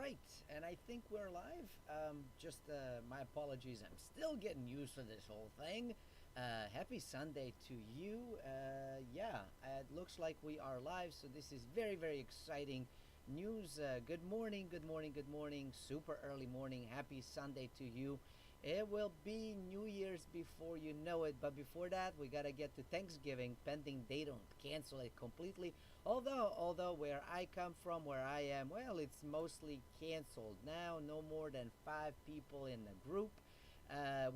right, and I think we're live. Just my apologies. I'm still getting used to this whole thing. Happy Sunday to you. Yeah, it looks like we are live, so this is very, very exciting news. Good morning, good morning, good morning. Super early morning. Happy Sunday to you. It will be New Year's before you know it, but before that, we gotta get to Thanksgiving, pending they don't cancel it completely. Although where I come from, where I am, well, it's mostly canceled now. No more than 5 people in the group.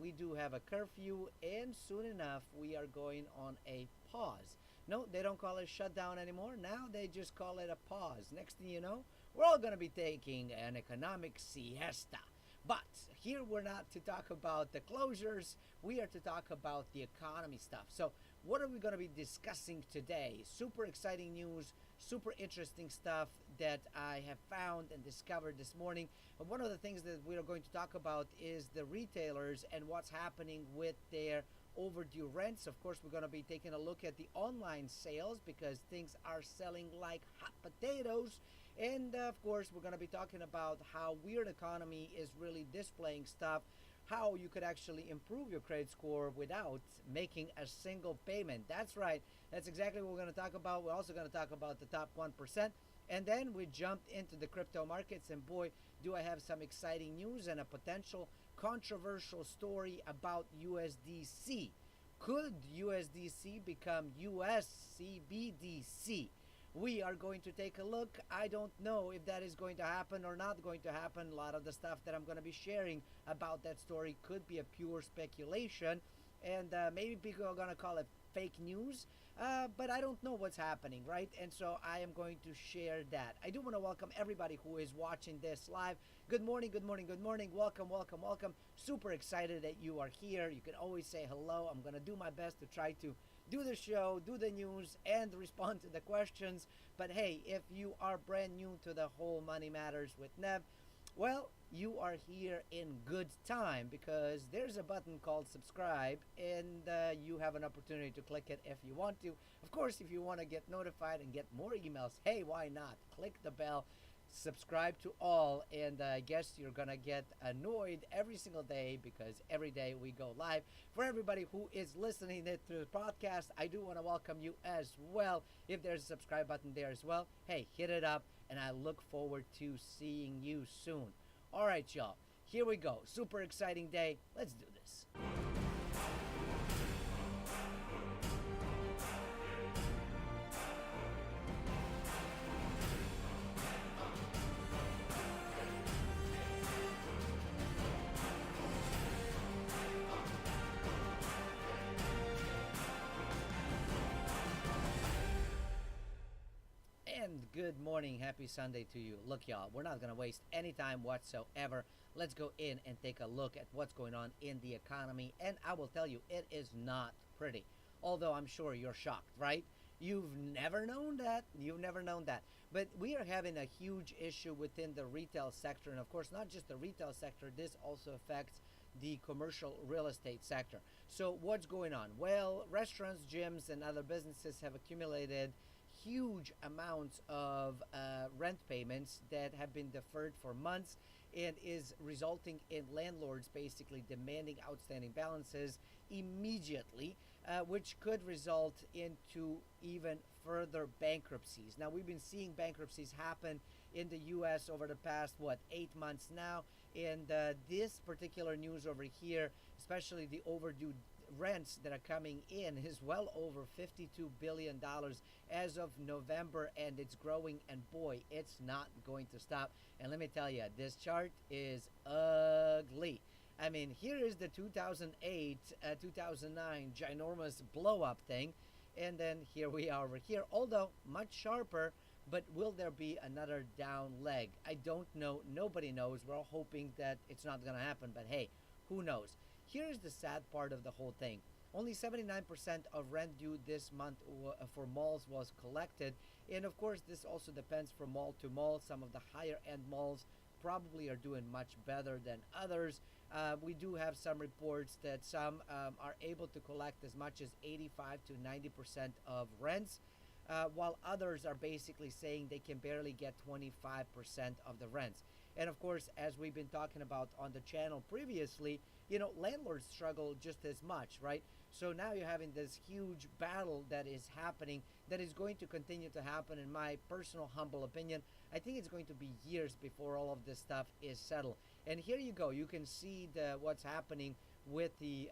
We do have a curfew, and soon enough, we are going on a pause. No, they don't call it shutdown anymore. Now they just call it a pause. Next thing you know, we're all going to be taking an economic siesta. But here we're not to talk about the closures, we are to talk about the economy stuff. So, what are we going to be discussing today? Super exciting news, super interesting stuff that I have found and discovered this morning. And one of the things that we are going to talk about is the retailers and what's happening with their overdue rents. Of course, we're going to be taking a look at the online sales because things are selling like hot potatoes. And of course, we're going to be talking about how weird economy is really displaying stuff, how you could actually improve your credit score without making a single payment. That's right. That's exactly what we're going to talk about. We're also going to talk about the top 1%. And then we jumped into the crypto markets, and boy, do I have some exciting news and a potential controversial story about USDC. Could USDC become USCBDC? We are going to take a look. I don't know if that is going to happen or not going to happen. A lot of the stuff that I'm going to be sharing about that story could be a pure speculation, and maybe people are going to call it fake news, but I don't know what's happening, right? And so I am going to share that. I do want to welcome everybody who is watching this live. Good morning, good morning, good morning. Welcome, welcome, welcome. Super excited that you are here. You can always say hello. I'm going to do my best to try to do the show, do the news, and respond to the questions. But hey, if you are brand new to the whole Money Matters with Nev, well, you are here in good time because there's a button called subscribe, and you have an opportunity to click it if you want to. Of course, if you want to get notified and get more emails, hey, why not? Click the bell, subscribe to all, and I guess you're gonna get annoyed every single day because every day we go live. For everybody who is listening it through the podcast, I do want to welcome you as well. If there's a subscribe button there as well, hey, hit it up, and I look forward to seeing you soon. All right, y'all, here we go. Super exciting day. Let's do this. And good morning, happy Sunday to you. Look, y'all, we're not going to waste any time whatsoever. Let's go in and take a look at what's going on in the economy. And I will tell you, it is not pretty. Although I'm sure you're shocked, right? You've never known that. You've never known that. But we are having a huge issue within the retail sector. And of course, not just the retail sector, this also affects the commercial real estate sector. So what's going on? Well, restaurants, gyms, and other businesses have accumulated huge amounts of rent payments that have been deferred for months and is resulting in landlords basically demanding outstanding balances immediately, which could result into even further bankruptcies. Now, we've been seeing bankruptcies happen in the U.S. over the past, 8 months now, and this particular news over here, especially the overdue rents that are coming in, is well over $52 billion as of November, and it's growing, and boy, it's not going to stop. And let me tell you, this chart is ugly. I mean, here is the 2008, 2009 ginormous blow up thing, and then here we are over here, although much sharper. But will there be another down leg? I don't know. Nobody knows. We're all hoping that it's not going to happen, but hey, who knows? Here's the sad part of the whole thing. Only 79% of rent due this month for malls was collected. And of course, this also depends from mall to mall. Some of the higher end malls probably are doing much better than others. We do have some reports that some are able to collect as much as 85 to 90% of rents. while others are basically saying they can barely get 25% of the rents. And of course, as we've been talking about on the channel previously, landlords struggle just as much, right? So now you're having this huge battle that is happening, that is going to continue to happen, in my personal humble opinion. I think it's going to be years before all of this stuff is settled. And here you go. You can see what's happening with the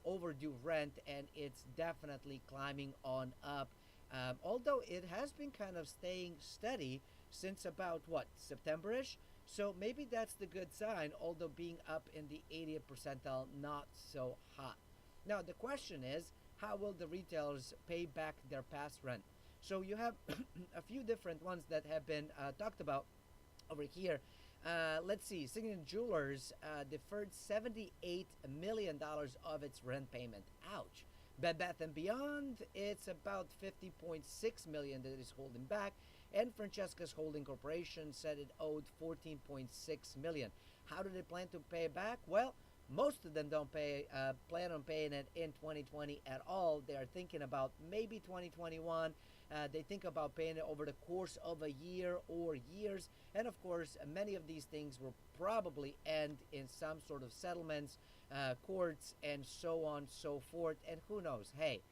overdue rent, and it's definitely climbing on up. Although it has been kind of staying steady since about what, September-ish. So maybe that's the good sign, although being up in the 80th percentile, not so hot. Now the question is, how will the retailers pay back their past rent? So you have a few different ones that have been talked about over here. Let's see, Signature Jewelers deferred $78 million of its rent payment. Ouch. Bed Bath & Beyond, it's about $50.6 million that it is holding back. And Francesca's Holding Corporation said it owed $14.6 million. How do they plan to pay it back? Well, most of them don't plan on paying it in 2020 at all. They are thinking about maybe 2021. They think about paying it over the course of a year or years. And of course, many of these things will probably end in some sort of settlements, courts, and so on, so forth. And who knows? Hey,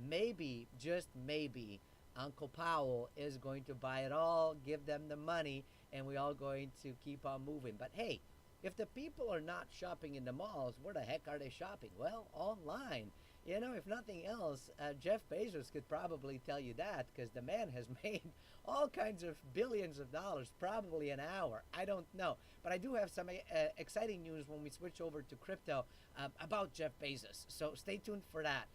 maybe, just maybe, Uncle Powell is going to buy it all, give them the money, and we all going to keep on moving. But hey, if the people are not shopping in the malls, where the heck are they shopping? Well, online. If nothing else, Jeff Bezos could probably tell you that, because the man has made all kinds of billions of dollars, probably an hour. I don't know. But I do have some exciting news when we switch over to crypto about Jeff Bezos. So stay tuned for that.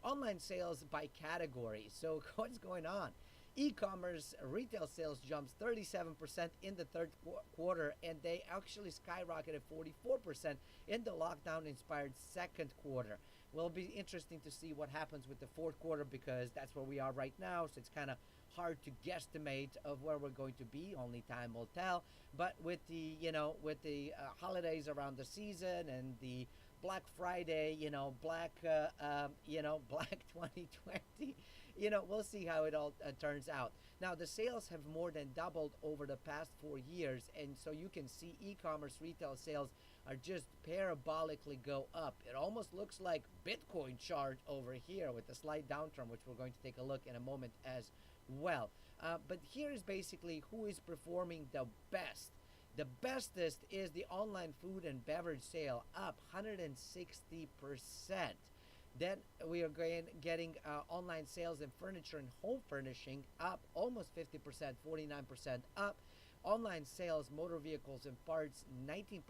Online sales by category. So what's going on? E-commerce retail sales jumps 37% in the third quarter, and they actually skyrocketed 44% in the lockdown-inspired second quarter. Well, it'll be interesting to see what happens with the fourth quarter, because that's where we are right now, so it's kind of hard to guesstimate of where we're going to be. Only time will tell. But with the holidays around the season and the Black Friday, Black 2020, we'll see how it all turns out. Now, the sales have more than doubled over the past 4 years, and so you can see e-commerce retail sales are just parabolically go up. It almost looks like Bitcoin chart over here with a slight downturn, which we're going to take a look in a moment as well. But here's basically who is performing the best. The bestest is the online food and beverage sale, up 160%. Then we are getting online sales in furniture and home furnishing up almost 50%, 49% up. Online sales, motor vehicles and parts, 19%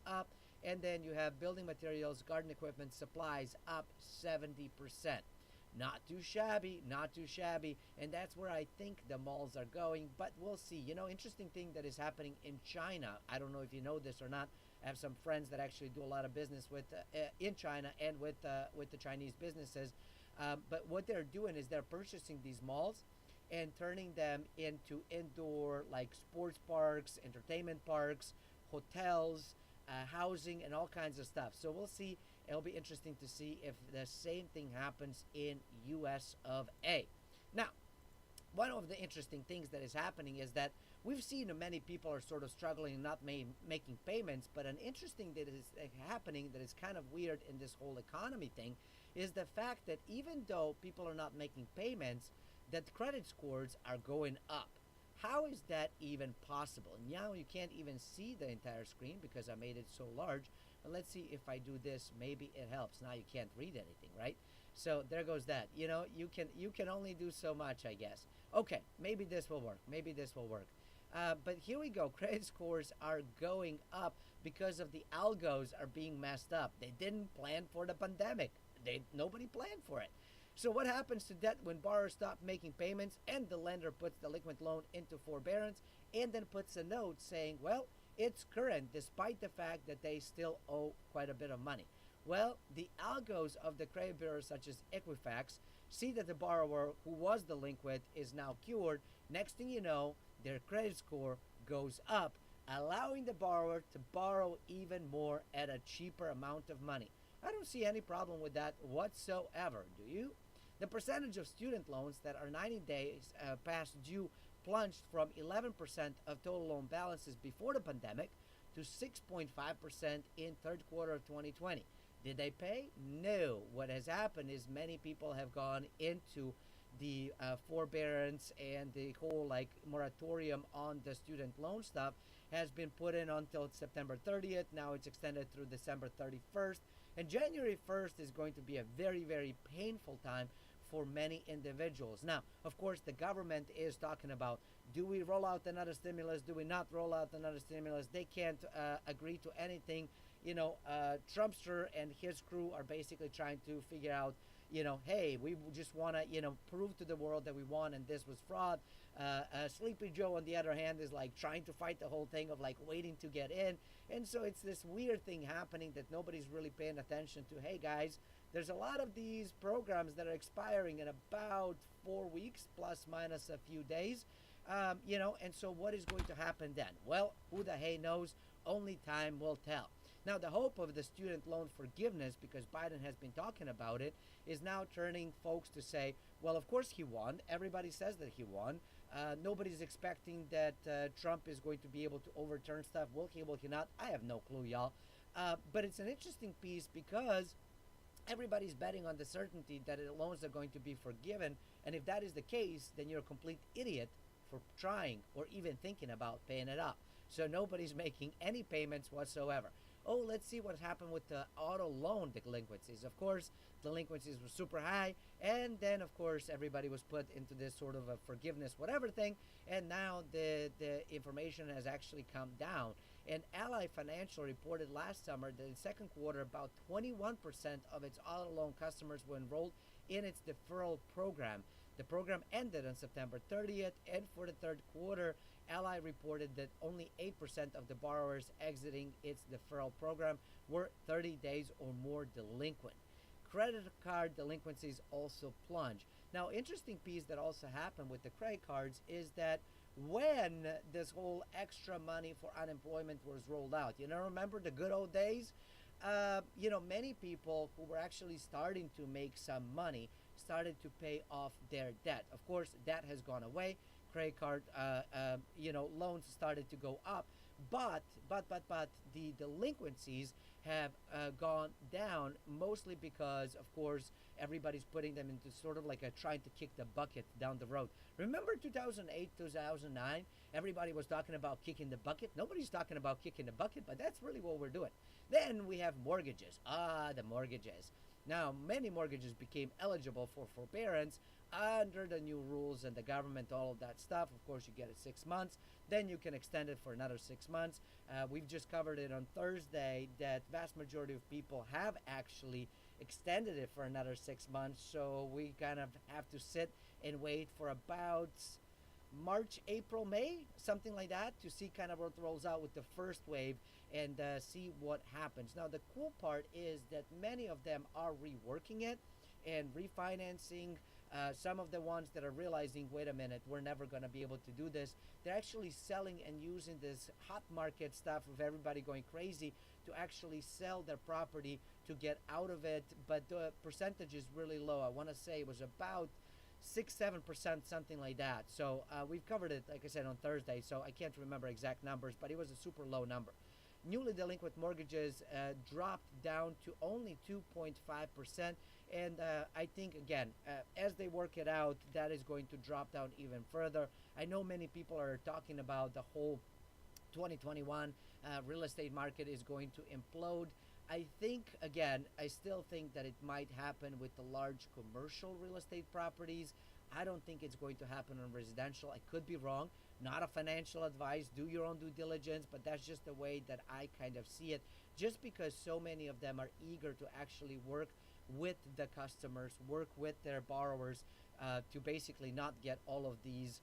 up. And then you have building materials, garden equipment, supplies up 70%. Not too shabby, not too shabby. And that's where I think the malls are going, but we'll see. Interesting thing that is happening in China. I don't know if you know this or not. I have some friends that actually do a lot of business with in China and with the Chinese businesses. But what they're doing is they're purchasing these malls and turning them into indoor, like sports parks, entertainment parks, hotels, housing, and all kinds of stuff. So we'll see. It'll be interesting to see if the same thing happens in US of A. Now, one of the interesting things that is happening is that we've seen many people are sort of struggling, not making payments, but an interesting that is happening that is kind of weird in this whole economy thing is the fact that even though people are not making payments, that credit scores are going up. How is that even possible? Now you can't even see the entire screen because I made it so large. But let's see if I do this, maybe it helps. Now you can't read anything, right? So there goes that. You can only do so much, I guess. Okay, maybe this will work. Maybe this will work. But here we go. Credit scores are going up because of the algos are being messed up. They didn't plan for the pandemic. Nobody planned for it. So what happens to debt when borrowers stop making payments and the lender puts the delinquent loan into forbearance and then puts a note saying, well, it's current despite the fact that they still owe quite a bit of money? Well, the algos of the credit bureaus such as Equifax see that the borrower who was delinquent is now cured. Next thing you know, their credit score goes up, allowing the borrower to borrow even more at a cheaper amount of money. I don't see any problem with that whatsoever, do you? The percentage of student loans that are 90 days past due plunged from 11% of total loan balances before the pandemic to 6.5% in third quarter of 2020. Did they pay? No. What has happened is many people have gone into the forbearance, and the whole like moratorium on the student loan stuff has been put in until September 30th. Now it's extended through December 31st. And January 1st is going to be a very, very painful time for many individuals. Now, of course, the government is talking about, do we roll out another stimulus? Do we not roll out another stimulus? They can't agree to anything. Trumpster and his crew are basically trying to figure out, hey, we just want to, prove to the world that we won and this was fraud. Sleepy Joe, on the other hand, is like trying to fight the whole thing of like waiting to get in. And so it's this weird thing happening that nobody's really paying attention to. Hey, guys, there's a lot of these programs that are expiring in about 4 weeks, plus minus a few days. And so what is going to happen then? Well, who the hey knows? Only time will tell. Now, the hope of the student loan forgiveness, because Biden has been talking about it, is now turning folks to say, well, of course he won. Everybody says that he won. Nobody's expecting that Trump is going to be able to overturn stuff. Will he, will he not? I have no clue, y'all. But it's an interesting piece because everybody's betting on the certainty that the loans are going to be forgiven. And if that is the case, then you're a complete idiot for trying or even thinking about paying it up. So nobody's making any payments whatsoever. Oh, let's see what happened with the auto loan delinquencies. Of course, delinquencies were super high. And then, of course, everybody was put into this sort of a forgiveness, whatever thing. And now the information has actually come down. And Ally Financial reported last summer that in the second quarter, about 21% of its auto loan customers were enrolled in its deferral program. The program ended on September 30th, and for the third quarter, Ally reported that only 8% of the borrowers exiting its deferral program were 30 days or more delinquent. Credit card delinquencies also plunged. Now, interesting piece that also happened with the credit cards is that when this whole extra money for unemployment was rolled out, remember the good old days? Many people who were actually starting to make some money started to pay off their debt. Of course, that has gone away. Credit card, loans started to go up, but the delinquencies have gone down, mostly because, of course, everybody's putting them into sort of like a trying to kick the bucket down the road. Remember 2008, 2009? Everybody was talking about kicking the bucket. Nobody's talking about kicking the bucket, but that's really what we're doing. Then we have mortgages. The mortgages. Now, many mortgages became eligible for forbearance under the new rules and the government, all of that stuff. Of course, you get it 6 months. Then you can extend it for another 6 months. We've just covered it on Thursday that vast majority of people have actually extended it for another 6 months. So we kind of have to sit and wait for about March, April, May, something like that, to see kind of what rolls out with the first wave and see what happens. Now, the cool part is that many of them are reworking it and refinancing. Some of the ones that are realizing, wait a minute, we're never going to be able to do this, they're actually selling and using this hot market stuff of everybody going crazy to actually sell their property to get out of it. But the percentage is really low. I want to say it was about 6-7%, something like that. So we've covered it, like I said, on Thursday, so I can't remember exact numbers, but it was a super low number. Newly delinquent mortgages dropped down to only 2.5%. And I think, again, as they work it out, that is going to drop down even further. I know many people are talking about the whole 2021 real estate market is going to implode. I think, again, I still think that it might happen with the large commercial real estate properties. I don't think it's going to happen on residential. I could be wrong. Not a financial advice. Do your own due diligence, but that's just the way that I kind of see it. Just because so many of them are eager to actually work with the customers, work with their borrowers to basically not get all of these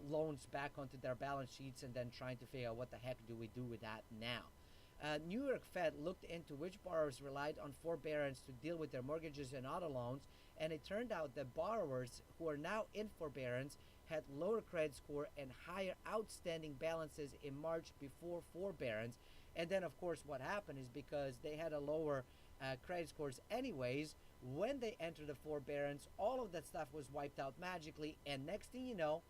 loans back onto their balance sheets and then trying to figure out what the heck do we do with that now. New York Fed looked into which borrowers relied on forbearance to deal with their mortgages and auto loans, and it turned out that borrowers who are now in forbearance had lower credit score and higher outstanding balances in March before forbearance. And then, of course, what happened is because they had a lower credit scores anyways. When they enter the forbearance, all of that stuff was wiped out magically, and next thing you know,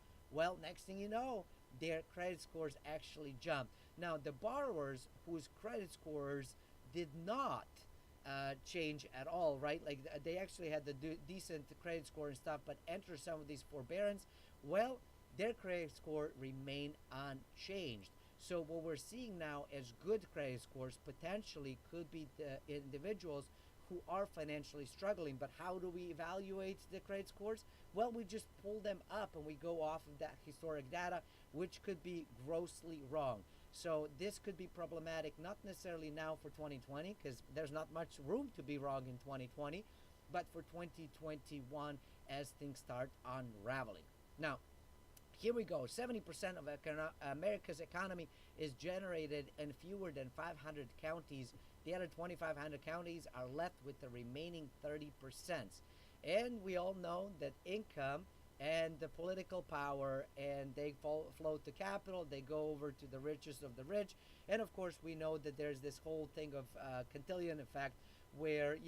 their credit scores actually jumped. Now, the borrowers whose credit scores did not change at all, right? Like they actually had the decent credit score and stuff, but enter some of these forbearance, well, their credit score remained unchanged. So what we're seeing now as good credit scores potentially could be the individuals who are financially struggling. But how do we evaluate the credit scores? Well, we just pull them up and we go off of that historic data, which could be grossly wrong. So this could be problematic, not necessarily now for 2020, because there's not much room to be wrong in 2020, but for 2021 as things start unraveling. Now, here we go. 70% of America's economy is generated in fewer than 500 counties. The other 2,500 counties are left with the remaining 30%. And we all know that income and the political power, and they float the capital, they go over to the richest of the rich. And of course, we know that there's this whole thing of Cantillon effect, where,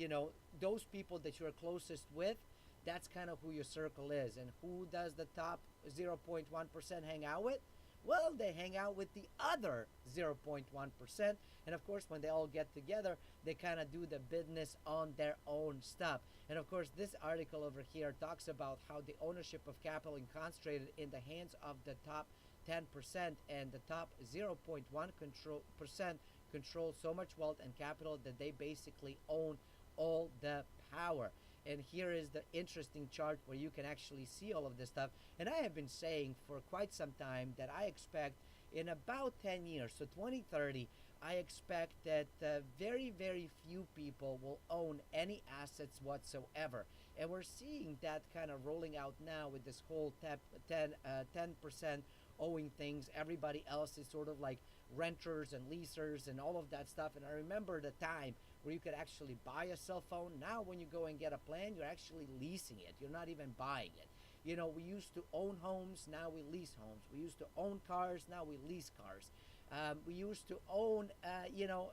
those people that you're closest with, that's kind of who your circle is. And who does the top 0.1% hang out with? Well, they hang out with the other 0.1%. And of course, when they all get together, they kind of do the business on their own stuff. And of course, this article over here talks about how the ownership of capital is concentrated in the hands of the top 10%, and the top 0.1% control so much wealth and capital that they basically own all the power. And here is the interesting chart where you can actually see all of this stuff. And I have been saying for quite some time that I expect in about 10 years, so 2030, I expect that very, very few people will own any assets whatsoever. And we're seeing that kind of rolling out now with this whole 10% owing things. Everybody else is sort of like renters and leasers and all of that stuff. And I remember the time where you could actually buy a cell phone. Now when you go and get a plan, you're actually leasing it. You're not even buying it. We used to own homes, now we lease homes. We used to own cars, now we lease cars. We used to own,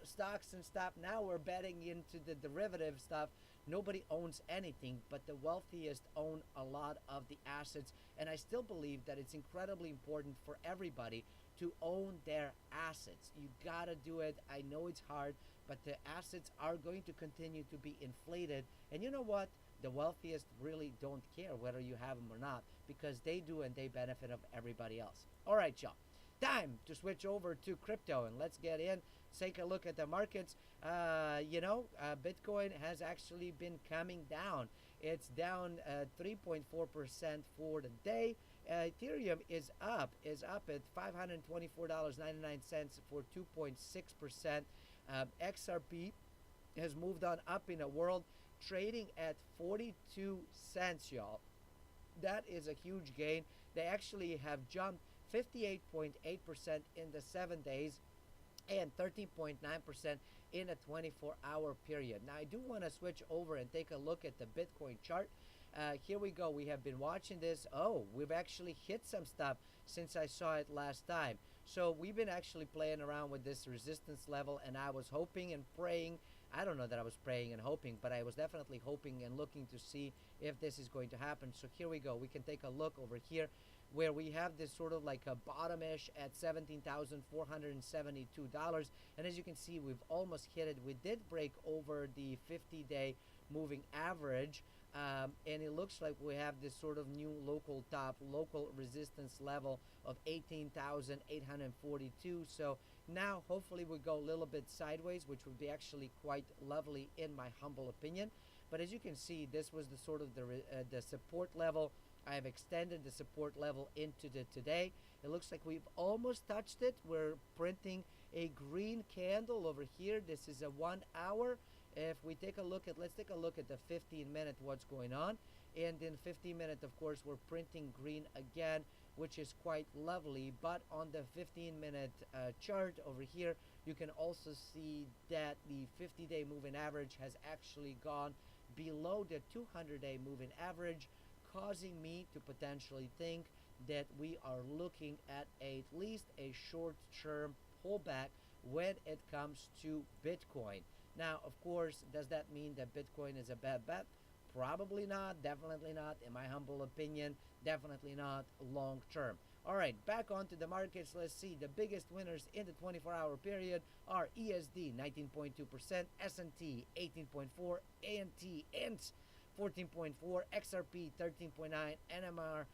stocks and stuff. Now we're betting into the derivative stuff. Nobody owns anything, but the wealthiest own a lot of the assets. And I still believe that it's incredibly important for everybody to own their assets. You gotta do it. I know it's hard, but the assets are going to continue to be inflated. And you know what? The wealthiest really don't care whether you have them or not, because they do, and they benefit of everybody else. All right, y'all. Time to switch over to crypto, and let's get in. Take a look at the markets. Bitcoin has actually been coming down. It's down 3.4% for the day. Ethereum is up at $524.99 for 2.6%. XRP has moved on up in a world, trading at 42 cents, y'all. That is a huge gain. They actually have jumped 58.8% in the 7 days and 13.9% in a 24-hour period. Now, I do want to switch over and take a look at the Bitcoin chart. Here we go. We have been watching this. Oh, we've actually hit some stuff since I saw it last time. So we've been actually playing around with this resistance level, and I was hoping and praying. I don't know that I was praying and hoping, but I was definitely hoping and looking to see if this is going to happen. So here we go. We can take a look over here where we have this sort of like a bottom-ish at $17,472. And as you can see, we've almost hit it. We did break over the 50-day moving average. And it looks like we have this sort of new local resistance level of 18,842. So now hopefully we go a little bit sideways, which would be actually quite lovely in my humble opinion. But as you can see, this was the sort of the support level. I have extended the support level into the today. It looks like we've almost touched it. We're printing a green candle over here. This is a 1 hour. If we take a look at, let's take a look at the 15-minute, what's going on. And in 15-minute, of course, we're printing green again, which is quite lovely. But on the 15-minute chart over here, you can also see that the 50-day moving average has actually gone below the 200-day moving average, causing me to potentially think that we are looking at least a short-term pullback when it comes to Bitcoin. Now, of course, does that mean that Bitcoin is a bad bet? Probably not, definitely not, in my humble opinion, definitely not long term. All right, back onto the markets. Let's see. The biggest winners in the 24-hour period are ESD 19.2%, S&T 18.4, ANT 14.4, XRP 13.9, NMR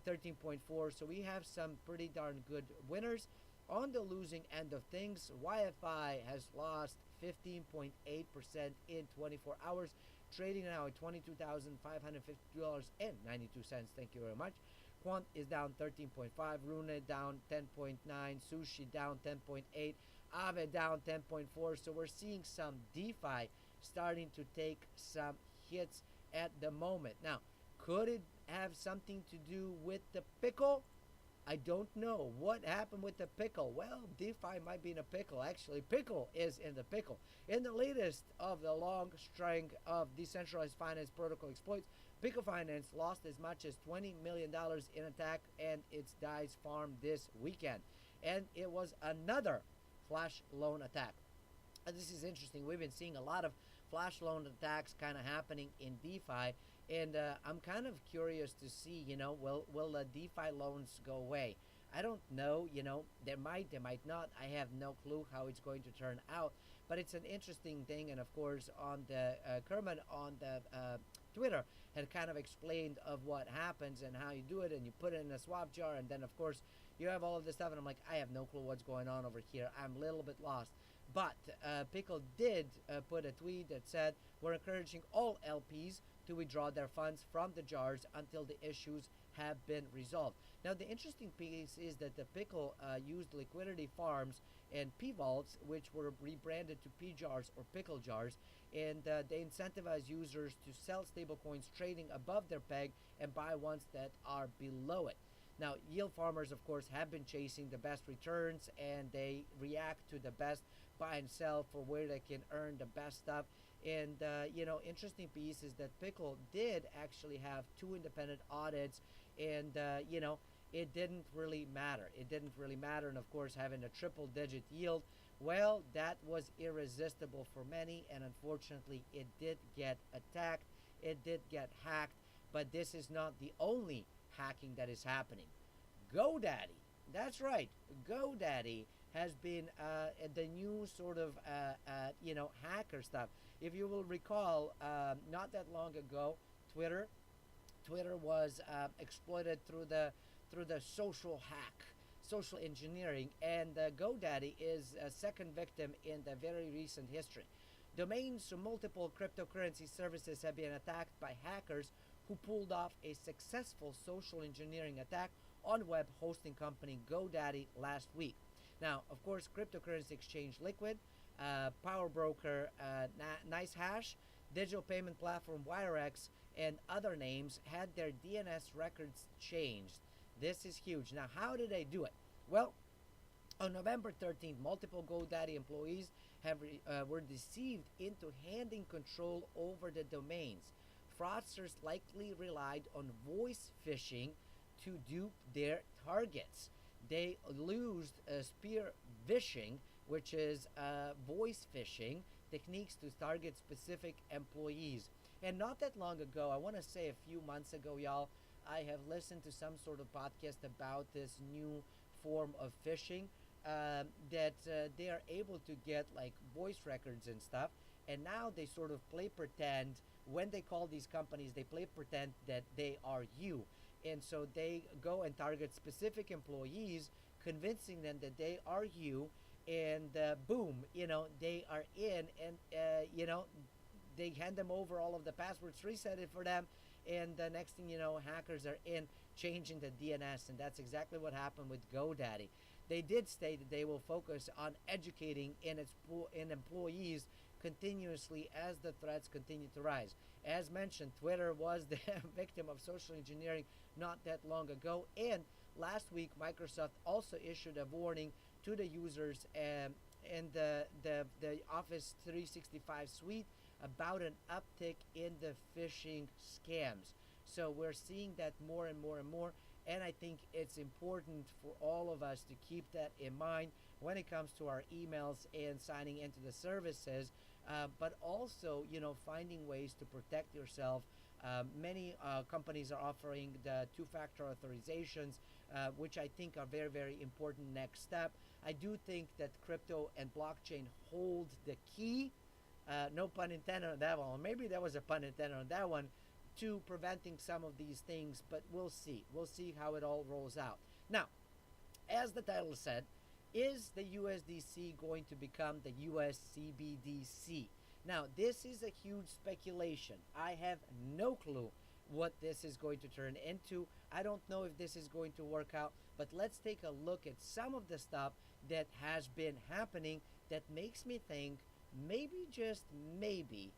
13.4. So we have some pretty darn good winners. On the losing end of things, YFI has lost 15.8% in 24 hours, trading now at $22,550.92. Thank you very much. Quant is down 13.5, Rune down 10.9, Sushi down 10.8, Aave down 10.4. So we're seeing some DeFi starting to take some hits at the moment. Now, could it have something to do with the pickle? I don't know. What happened with the pickle? Well, DeFi might be in a pickle. Actually, pickle is in the pickle. In the latest of the long string of decentralized finance protocol exploits, Pickle Finance lost as much as $20 million in attack and its DICE farm this weekend. And it was another flash loan attack. And this is interesting. We've been seeing a lot of flash loan attacks kind of happening in DeFi. And I'm kind of curious to see, will the DeFi loans go away? I don't know, they might not. I have no clue how it's going to turn out. But it's an interesting thing. And of course, on the Kerman on the Twitter had kind of explained of what happens and how you do it. And you put it in a swap jar. And then, of course, you have all of this stuff. And I'm like, I have no clue what's going on over here. I'm a little bit lost. But Pickle did put a tweet that said, we're encouraging all LPs to withdraw their funds from the jars until the issues have been resolved. Now, the interesting piece is that the Pickle used liquidity farms and P-Vaults, which were rebranded to P-Jars or Pickle Jars, and they incentivize users to sell stablecoins trading above their peg and buy ones that are below it. Now, yield farmers, of course, have been chasing the best returns, and they react to the best buy and sell for where they can earn the best stuff. And, interesting piece is that Pickle did actually have 2 independent audits, and, it didn't really matter. It didn't really matter. And, of course, having a triple-digit yield, well, that was irresistible for many, and unfortunately, it did get attacked. It did get hacked, but this is not the only hacking that is happening. GoDaddy, that's right, GoDaddy has been the new sort of hacker stuff. If you will recall, not that long ago, Twitter was exploited through the social hack, social engineering, and GoDaddy is a second victim in the very recent history. Domains to multiple cryptocurrency services have been attacked by hackers who pulled off a successful social engineering attack on web hosting company GoDaddy last week. Now, of course, cryptocurrency exchange Liquid, power broker NiceHash, digital payment platform WireX, and other names had their DNS records changed. This is huge. Now, how did they do it? Well, on November 13th, multiple GoDaddy employees were deceived into handing control over the domains. Fraudsters likely relied on voice phishing to dupe their targets. They used spear phishing, which is voice phishing techniques to target specific employees. And not that long ago, I want to say a few months ago, y'all, I have listened to some sort of podcast about this new form of phishing that they are able to get like voice records and stuff. And now they sort of play pretend when they call these companies, they play pretend that they are you. And so they go and target specific employees, convincing them that they are you. And boom, they are in, and, they hand them over all of the passwords, reset it for them. And the next thing you know, hackers are in, changing the DNS. And that's exactly what happened with GoDaddy. They did state that they will focus on educating in employees continuously as the threats continue to rise. As mentioned, Twitter was the victim of social engineering not that long ago. And last week, Microsoft also issued a warning to the users in the Office 365 suite about an uptick in the phishing scams. So we're seeing that more and more and more. And I think it's important for all of us to keep that in mind when it comes to our emails and signing into the services, but also, finding ways to protect yourself. Many companies are offering the two-factor authorizations, which I think are very, very important next step. I do think that crypto and blockchain hold the key. No pun intended on that one. Or maybe there was a pun intended on that one, to preventing some of these things, but we'll see. We'll see how it all rolls out. Now, as the title said, is the USDC going to become the USCBDC? Now, this is a huge speculation. I have no clue what this is going to turn into. I don't know if this is going to work out, but let's take a look at some of the stuff that has been happening that makes me think maybe, just maybe,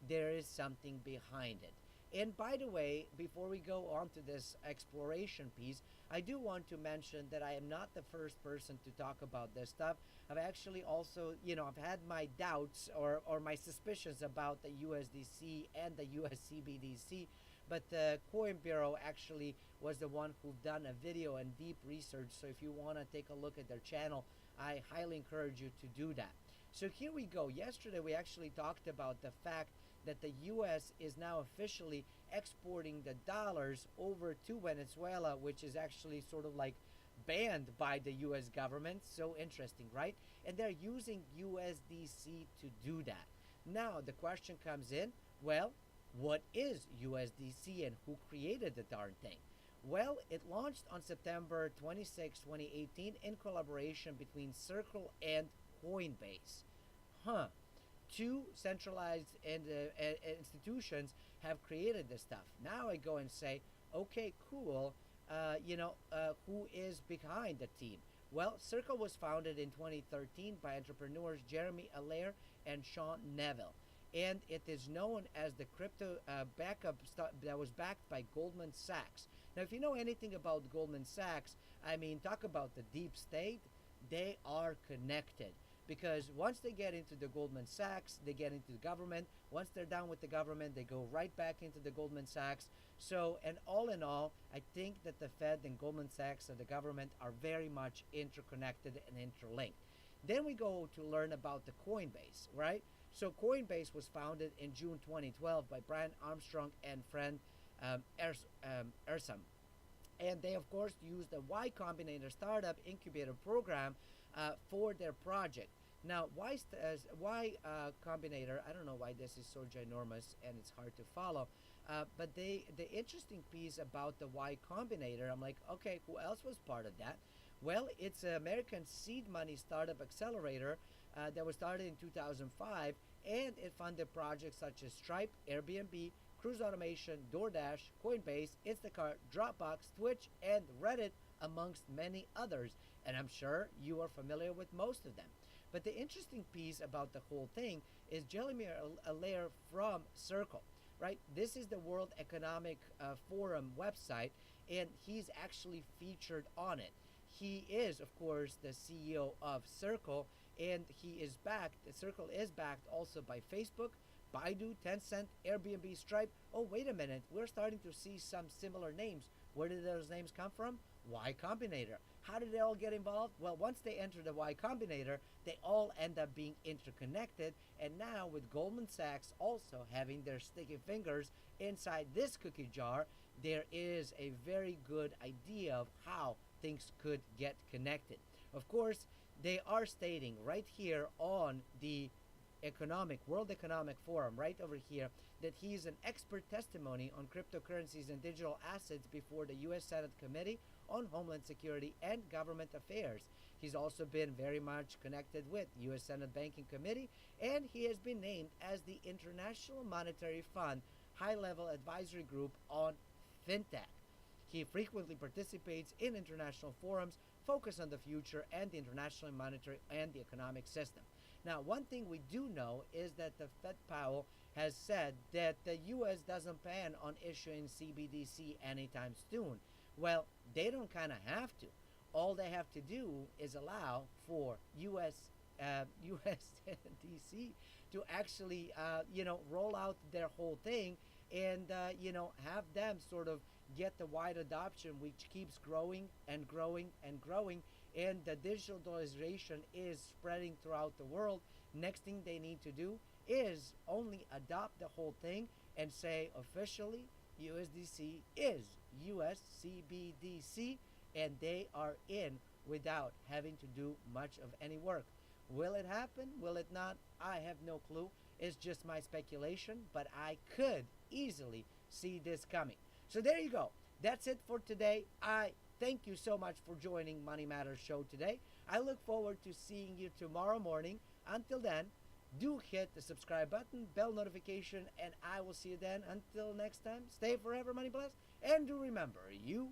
there is something behind it. And by the way, before we go on to this exploration piece, I do want to mention that I am not the first person to talk about this stuff. I've actually also, I've had my doubts or my suspicions about the USDC and the USCBDC, but the Coin Bureau actually was the one who done a video and deep research. So if you want to take a look at their channel, I highly encourage you to do that. So here we go. Yesterday, we actually talked about the fact that the U.S. is now officially exporting the dollars over to Venezuela, which is actually sort of like banned by the U.S. government. So interesting, right? And they're using USDC to do that. Now, the question comes in, well, what is USDC and who created the darn thing? Well, it launched on September 26, 2018 in collaboration between Circle and Coinbase. Two centralized institutions have created this stuff. Now I go and say, okay, cool. Who is behind the team? Well, Circle was founded in 2013 by entrepreneurs Jeremy Allaire and Sean Neville, and it is known as the crypto backup that was backed by Goldman Sachs. Now, if you know anything about Goldman Sachs, I mean, talk about the deep state. They are connected. Because once they get into the Goldman Sachs, they get into the government. Once they're done with the government, they go right back into the Goldman Sachs. So, and all in all, I think that the Fed and Goldman Sachs and the government are very much interconnected and interlinked. Then we go to learn about the Coinbase, right? So Coinbase was founded in June 2012 by Brian Armstrong and friend Ersam. And they, of course, used the Y Combinator startup incubator program for their project. Now, Y Combinator, I don't know why this is so ginormous and it's hard to follow, but the interesting piece about the Y Combinator, I'm like, okay, who else was part of that? Well, it's an American seed money startup accelerator that was started in 2005, and it funded projects such as Stripe, Airbnb, Cruise Automation, DoorDash, Coinbase, Instacart, Dropbox, Twitch, and Reddit, amongst many others. And I'm sure you are familiar with most of them. But the interesting piece about the whole thing is Jeremy Allaire from Circle, right? This is the World Economic Forum website, and he's actually featured on it. He is, of course, the CEO of Circle, and he is backed. Circle is backed also by Facebook, Baidu, Tencent, Airbnb, Stripe. Oh, wait a minute. We're starting to see some similar names. Where did those names come from? Y Combinator. How did they all get involved? Well, once they enter the Y Combinator, they all end up being interconnected. And now with Goldman Sachs also having their sticky fingers inside this cookie jar, there is a very good idea of how things could get connected. Of course, they are stating right here on the World Economic Forum, right over here, that he is an expert testimony on cryptocurrencies and digital assets before the U.S. Senate Committee on Homeland Security and Government Affairs. He's also been very much connected with U.S. Senate Banking Committee, and he has been named as the International Monetary Fund High-Level Advisory Group on FinTech. He frequently participates in international forums focused on the future and the international monetary and the economic system. Now, one thing we do know is that the Fed Powell has said that the U.S. doesn't plan on issuing CBDC anytime soon. Well, they don't kind of have to. All they have to do is allow for USDC to actually, roll out their whole thing and, have them sort of get the wide adoption, which keeps growing and growing and growing, and the digitalization is spreading throughout the world, next thing they need to do is only adopt the whole thing and say officially USDC is USCBDC, and they are in without having to do much of any work. Will it happen? Will it not? I have no clue. It's just my speculation, but I could easily see this coming. So there you go. That's it for today. I thank you so much for joining Money Matters show today. I look forward to seeing you tomorrow morning. Until then, do hit the subscribe button, bell notification, and I will see you then. Until next time, stay forever money blessed, and do remember, you